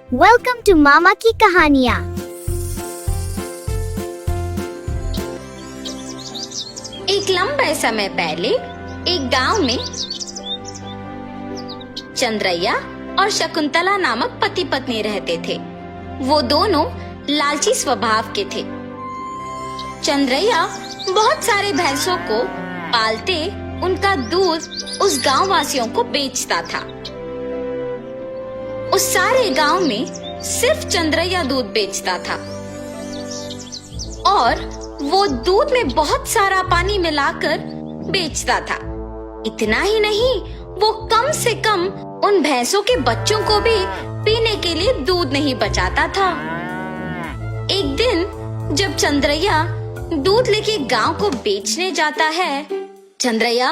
Welcome to मामा की कहानियाँ। एक लंबे समय पहले एक गांव में चंद्रैया और शकुंतला नामक पति पत्नी रहते थे। वो दोनों लालची स्वभाव के थे। चंद्रैया बहुत सारे भैंसों को पालते उनका दूध उस गांव वासियों को बेचता था। उस सारे गांव में सिर्फ चंद्रैया दूध बेचता था और वो दूध में बहुत सारा पानी मिलाकर बेचता था। इतना ही नहीं, वो कम से कम उन भैंसों के बच्चों को भी पीने के लिए दूध नहीं बचाता था। एक दिन जब चंद्रैया दूध लेके गांव को बेचने जाता है, चंद्रैया,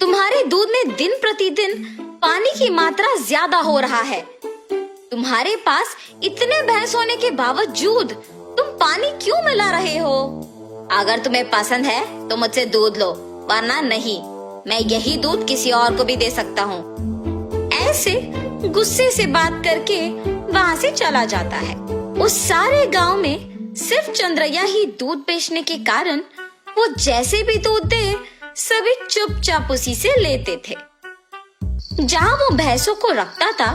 तुम्हारे दूध में दिन प्रतिदिन पानी की मात्रा ज्यादा हो रहा है। तुम्हारे पास इतने भैंस होने के बावजूद तुम पानी क्यों मिला रहे हो? अगर तुम्हें पसंद है तो मुझसे दूध लो, वरना नहीं। मैं यही दूध किसी और को भी दे सकता हूँ। ऐसे गुस्से से बात करके वहाँ से चला जाता है। उस सारे गांव में सिर्फ चंद्रैया ही दूध बेचने के कारण वो जैसे भी दूध दे, सभी चुपचाप उसी से लेते थे। जहाँ वो भैंसों को रखता था,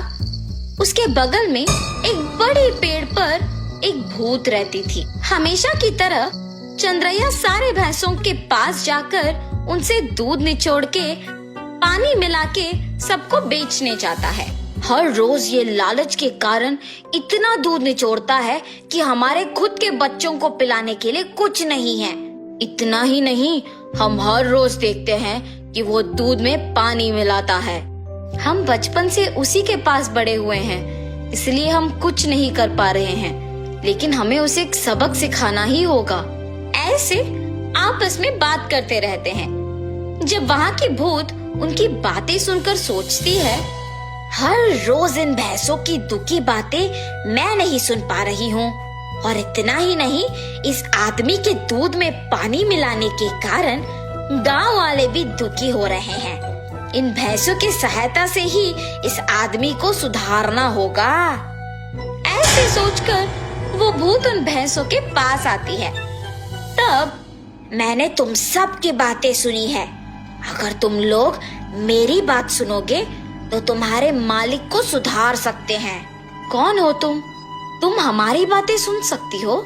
उसके बगल में एक बड़े पेड़ पर एक भूत रहती थी। हमेशा की तरह चंद्रैया सारे भैंसों के पास जाकर उनसे दूध निचोड़ के पानी मिला के सबको बेचने जाता है। हर रोज ये लालच के कारण इतना दूध निचोड़ता है कि हमारे खुद के बच्चों को पिलाने के लिए कुछ नहीं है। इतना ही नहीं, हम हर रोज देखते हैं कि वो दूध में पानी मिलाता है। हम बचपन से उसी के पास बड़े हुए हैं, इसलिए हम कुछ नहीं कर पा रहे हैं, लेकिन हमें उसे एक सबक सिखाना ही होगा। ऐसे आपस में बात करते रहते हैं। जब वहाँ की भूत उनकी बातें सुनकर सोचती है, हर रोज इन भैंसों की दुखी बातें मैं नहीं सुन पा रही हूँ, और इतना ही नहीं, इस आदमी के दूध में पानी मिलाने के कारण गांव वाले भी दुखी हो रहे हैं। इन भैंसों की सहायता से ही इस आदमी को सुधारना होगा। ऐसे सोचकर वो भूत उन भैंसों के पास आती है। तब, मैंने तुम सब की बातें सुनी है। अगर तुम लोग मेरी बात सुनोगे तो तुम्हारे मालिक को सुधार सकते हैं। कौन हो तुम? तुम हमारी बातें सुन सकती हो?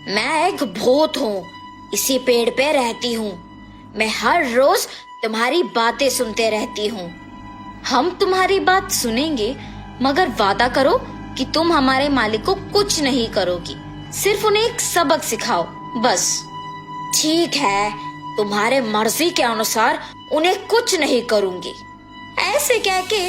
मैं एक भूत हूँ, इसी पेड़ पे रहती हूँ। मैं हर रोज तुम्हारी बातें सुनते रहती हूँ। हम तुम्हारी बात सुनेंगे, मगर वादा करो कि तुम हमारे मालिक को कुछ नहीं करोगी, सिर्फ उन्हें एक सबक सिखाओ, बस। ठीक है, तुम्हारे मर्जी के अनुसार उन्हें कुछ नहीं करूंगी। ऐसे कह के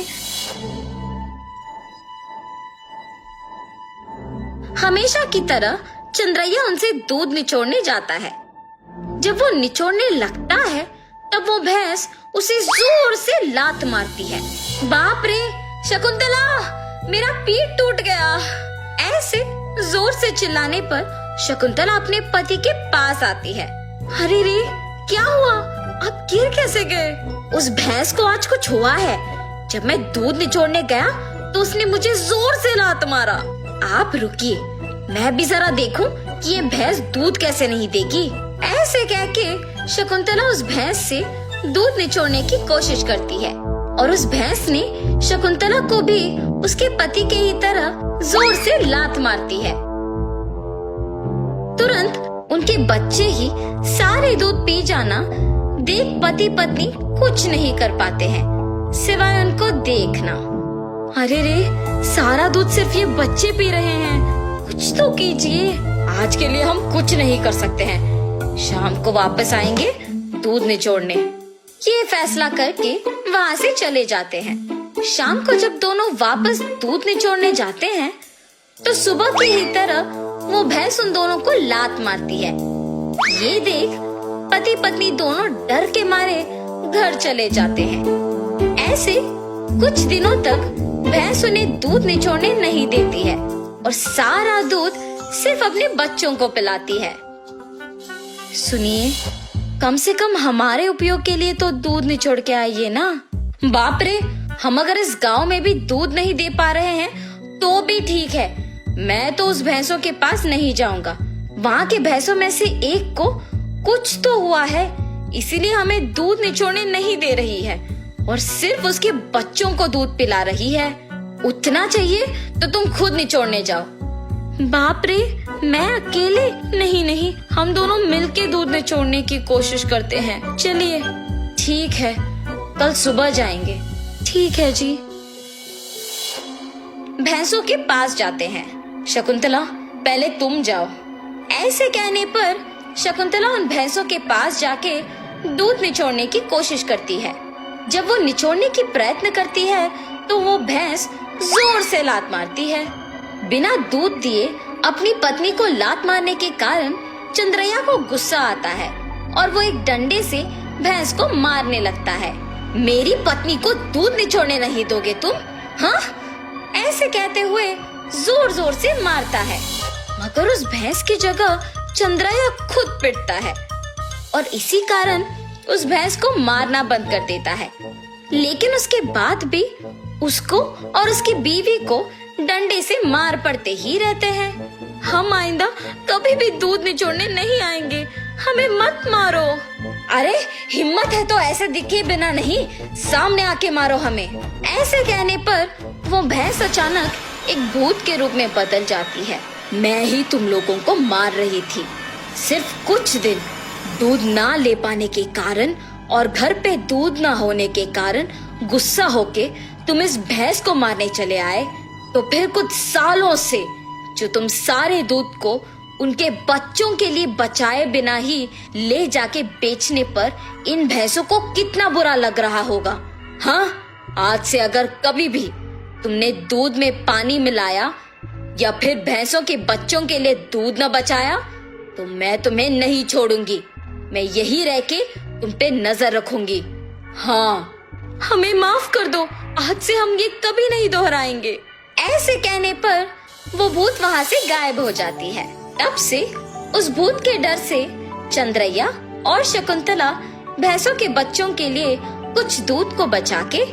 हमेशा की तरह चंद्रैया उनसे दूध निचोड़ने जाता है। जब वो निचोड़ने लगता है, तब वो भैंस उसे जोर से लात मारती है। बाप रे शकुंतला, मेरा पीठ टूट गया। ऐसे जोर से चिल्लाने पर शकुंतला अपने पति के पास आती है। अरे रे, क्या हुआ? आप गिर कैसे गए? उस भैंस को आज कुछ हुआ है। जब मैं दूध निचोड़ने गया तो उसने मुझे जोर से लात मारा। आप रुकिए, मैं भी जरा देखूं कि ये भैंस दूध कैसे नहीं देगी। ऐसे कह के शकुंतला उस भैंस से दूध निचोड़ने की कोशिश करती है, और उस भैंस ने शकुंतला को भी उसके पति के ही तरह जोर से लात मारती है। तुरंत उनके बच्चे ही सारे दूध पी जाना देख पति पत्नी कुछ नहीं कर पाते हैं, सिवाय उनको देखना। अरे रे, सारा दूध सिर्फ ये बच्चे पी रहे हैं, कुछ तो कीजिए। आज के लिए हम कुछ नहीं कर सकते हैं, शाम को वापस आएंगे दूध निचोड़ने। ये फैसला करके वहाँ से चले जाते हैं। शाम को जब दोनों वापस दूध निचोड़ने जाते हैं, तो सुबह की ही तरह वो भैंस उन दोनों को लात मारती है। ये देख पति पत्नी दोनों डर के मारे घर चले जाते हैं। ऐसे कुछ दिनों तक भैंस उन्हें दूध निचोड़ने नहीं देती है और सारा दूध सिर्फ अपने बच्चों को पिलाती है। सुनिए, कम से कम हमारे उपयोग के लिए तो दूध निचोड़ के आइए ना। बाप रे, हम अगर इस गांव में भी दूध नहीं दे पा रहे हैं तो भी ठीक है, मैं तो उस भैंसों के पास नहीं जाऊंगा। वहाँ के भैंसों में से एक को कुछ तो हुआ है, इसीलिए हमें दूध निचोड़ने नहीं दे रही है और सिर्फ उसके बच्चों को दूध पिला रही है। उतना चाहिए तो तुम खुद निचोड़ने जाओ। बाप रे, मैं अकेले? नहीं नहीं, हम दोनों मिलके दूध निचोड़ने की कोशिश करते हैं। चलिए ठीक है, कल सुबह जाएंगे। ठीक है जी। भैंसों के पास जाते हैं। शकुंतला, पहले तुम जाओ। ऐसे कहने पर शकुंतला उन भैंसों के पास जाके दूध निचोड़ने की कोशिश करती है। जब वो निचोड़ने की प्रयत्न करती है तो वो भैंस जोर से लात मारती है। बिना दूध दिए अपनी पत्नी को लात मारने के कारण चंद्रैया को गुस्सा आता है और वो एक डंडे से भैंस को मारने लगता है। मेरी पत्नी को दूध निचोड़ने नहीं दोगे तुम? हाँ? ऐसे कहते हुए जोर जोर से मारता है, मगर उस भैंस की जगह चंद्रैया खुद पिटता है और इसी कारण उस भैंस को मारना बंद कर देता है। लेकिन उसके बाद भी उसको और उसकी बीवी को डंडे से मार पड़ते ही रहते हैं। हम आइंदा कभी भी दूध निचोड़ने नहीं आएंगे, हमें मत मारो। अरे हिम्मत है तो ऐसे दिखे बिना नहीं, सामने आके मारो हमें। ऐसे कहने पर वो भैंस अचानक एक भूत के रूप में बदल जाती है। मैं ही तुम लोगों को मार रही थी। सिर्फ कुछ दिन दूध ना ले पाने के कारण और घर पे दूध ना होने के कारण गुस्सा होके तुम इस भैंस को मारने चले आए, तो फिर कुछ सालों से जो तुम सारे दूध को उनके बच्चों के लिए बचाए बिना ही ले जाके बेचने पर इन भैंसों को कितना बुरा लग रहा होगा। हाँ, आज से अगर कभी भी तुमने दूध में पानी मिलाया या फिर भैंसों के बच्चों के लिए दूध न बचाया तो मैं तुम्हें नहीं छोड़ूंगी। मैं यही रह के तुम पे नजर रखूंगी। हाँ, हमें माफ कर दो, आज से हम ये कभी नहीं दोहराएंगे। ऐसे कहने पर वो भूत वहाँ से गायब हो जाती है। तब से उस भूत के डर से चंद्रैया और शकुंतला भैंसों के बच्चों के लिए कुछ दूध को बचा के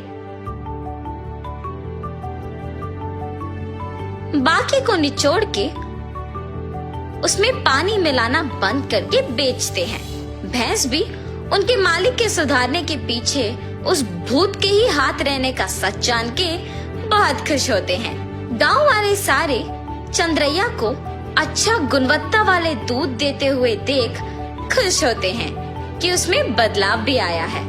बाकी को निचोड़ के उसमें पानी मिलाना बंद करके बेचते हैं। भैंस भी उनके मालिक के सुधारने के पीछे उस भूत के ही हाथ रहने का सच जान के बहुत खुश होते हैं। गांव वाले सारे चंद्रैया को अच्छा गुणवत्ता वाले दूध देते हुए देख खुश होते हैं कि उसमें बदलाव भी आया है।